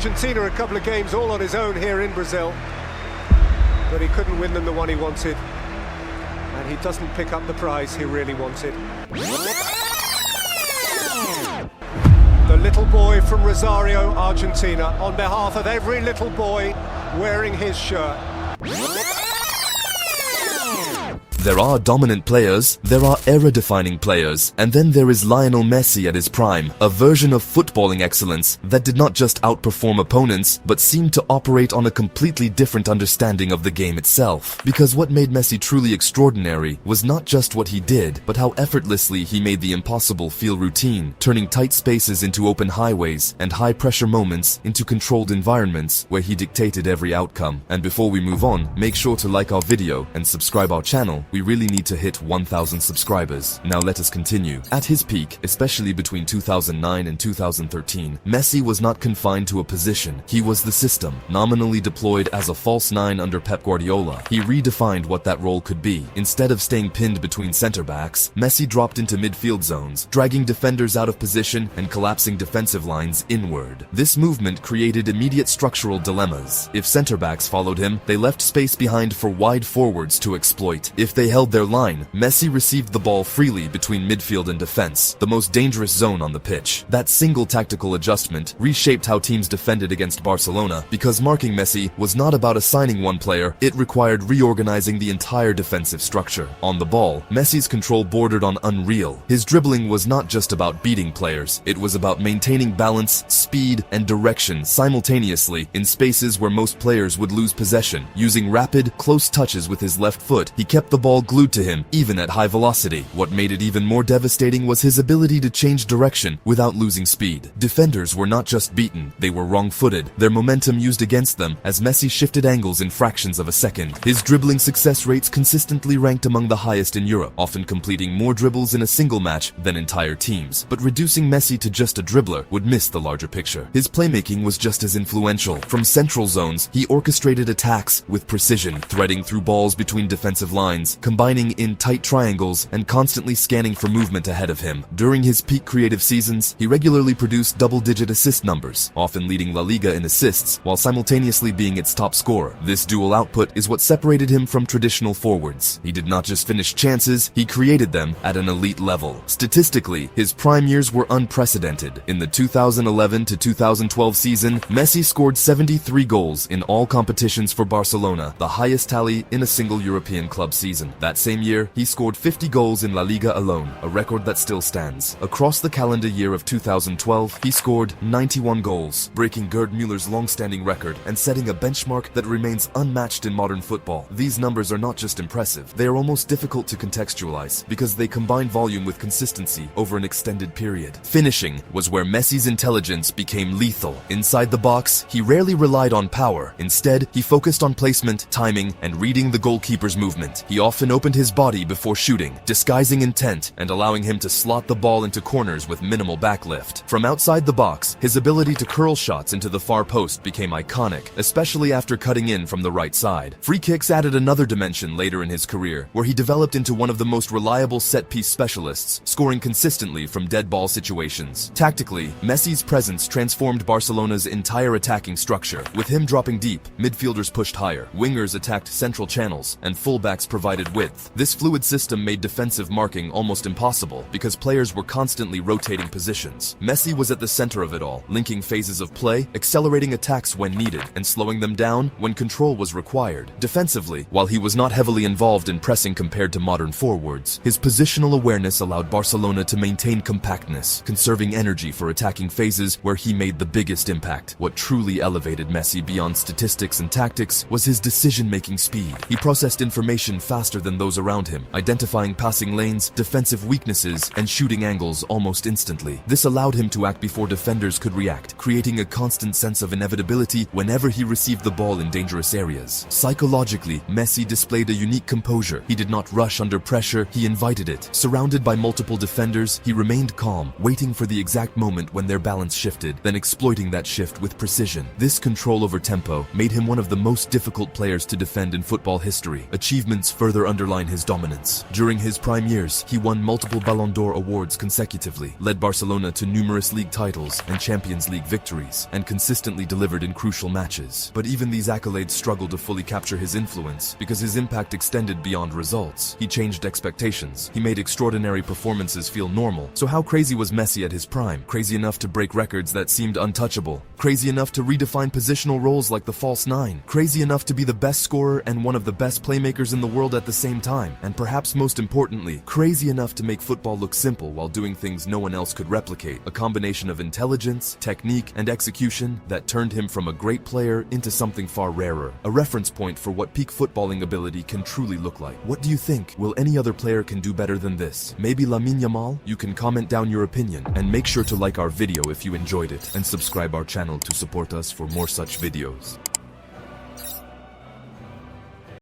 Argentina a couple of games all on his own here in Brazil, but he couldn't win them the one he wanted, and he doesn't pick up the prize he really wanted. The little boy from Rosario, Argentina, on behalf of every little boy wearing his shirt. There are dominant players, there are era-defining players, and then there is Lionel Messi at his prime, a version of footballing excellence that did not just outperform opponents, but seemed to operate on a completely different understanding of the game itself. Because what made Messi truly extraordinary was not just what he did, but how effortlessly he made the impossible feel routine, turning tight spaces into open highways and high-pressure moments into controlled environments where he dictated every outcome. And before we move on, make sure to like our video and subscribe our channel. We really need to hit 1,000 subscribers. Now let us continue. At his peak, especially between 2009 and 2013, Messi was not confined to a position. He was the system. Nominally deployed as a false nine under Pep Guardiola, he redefined what that role could be. Instead of staying pinned between center backs, Messi dropped into midfield zones, dragging defenders out of position and collapsing defensive lines inward. This movement created immediate structural dilemmas. If center backs followed him, they left space behind for wide forwards to exploit. If they held their line, Messi received the ball freely between midfield and defense, the most dangerous zone on the pitch. That single tactical adjustment reshaped how teams defended against Barcelona, because marking Messi was not about assigning one player, it required reorganizing the entire defensive structure. On the ball, Messi's control bordered on unreal. His dribbling was not just about beating players, it was about maintaining balance, speed, and direction simultaneously in spaces where most players would lose possession. Using rapid, close touches with his left foot, he kept the ball glued to him, even at high velocity. What made it even more devastating was his ability to change direction without losing speed. Defenders were not just beaten, they were wrong-footed, their momentum used against them as Messi shifted angles in fractions of a second. His dribbling success rates consistently ranked among the highest in Europe, often completing more dribbles in a single match than entire teams. But reducing Messi to just a dribbler would miss the larger picture. His playmaking was just as influential. From central zones, he orchestrated attacks with precision, threading through balls between defensive lines, combining in tight triangles and constantly scanning for movement ahead of him. During his peak creative seasons, he regularly produced double-digit assist numbers, often leading La Liga in assists while simultaneously being its top scorer. This dual output is what separated him from traditional forwards. He did not just finish chances, he created them at an elite level. Statistically, his prime years were unprecedented. In the 2011 to 2012 season, Messi scored 73 goals in all competitions for Barcelona, the highest tally in a single European club season. That same year, he scored 50 goals in La Liga alone, a record that still stands. Across the calendar year of 2012, he scored 91 goals, breaking Gerd Müller's long-standing record and setting a benchmark that remains unmatched in modern football. These numbers are not just impressive, they are almost difficult to contextualize because they combine volume with consistency over an extended period. Finishing was where Messi's intelligence became lethal. Inside the box, he rarely relied on power. Instead, he focused on placement, timing, and reading the goalkeeper's movement. He often opened his body before shooting, disguising intent and allowing him to slot the ball into corners with minimal backlift. From outside the box, his ability to curl shots into the far post became iconic, especially after cutting in from the right side. Free kicks added another dimension later in his career, where he developed into one of the most reliable set-piece specialists, scoring consistently from dead ball situations. Tactically, Messi's presence transformed Barcelona's entire attacking structure. With him dropping deep, midfielders pushed higher, wingers attacked central channels, and fullbacks provided width. This fluid system made defensive marking almost impossible because players were constantly rotating positions. Messi was at the center of it all, linking phases of play, accelerating attacks when needed, and slowing them down when control was required. Defensively, while he was not heavily involved in pressing compared to modern forwards, his positional awareness allowed Barcelona to maintain compactness, conserving energy for attacking phases where he made the biggest impact. What truly elevated Messi beyond statistics and tactics was his decision-making speed. He processed information faster than those around him, identifying passing lanes, defensive weaknesses, and shooting angles almost instantly. This allowed him to act before defenders could react, creating a constant sense of inevitability whenever he received the ball in dangerous areas. Psychologically, Messi displayed a unique composure. He did not rush under pressure, he invited it. Surrounded by multiple defenders, he remained calm, waiting for the exact moment when their balance shifted, then exploiting that shift with precision. This control over tempo made him one of the most difficult players to defend in football history, achievements further further underline his dominance. During his prime years, he won multiple Ballon d'Or awards consecutively, led Barcelona to numerous league titles and Champions League victories, and consistently delivered in crucial matches. But even these accolades struggle to fully capture his influence, because his impact extended beyond results. He changed expectations. He made extraordinary performances feel normal. So how crazy was Messi at his prime? Crazy enough to break records that seemed untouchable. Crazy enough to redefine positional roles like the false nine. Crazy enough to be the best scorer and one of the best playmakers in the world at the same time. And perhaps most importantly, crazy enough to make football look simple while doing things no one else could replicate. A combination of intelligence, technique, and execution that turned him from a great player into something far rarer. A reference point for what peak footballing ability can truly look like. What do you think? Will any other player can do better than this? Maybe Lamine Yamal? You can comment down your opinion, and make sure to like our video if you enjoyed it, and subscribe our channel to support us for more such videos.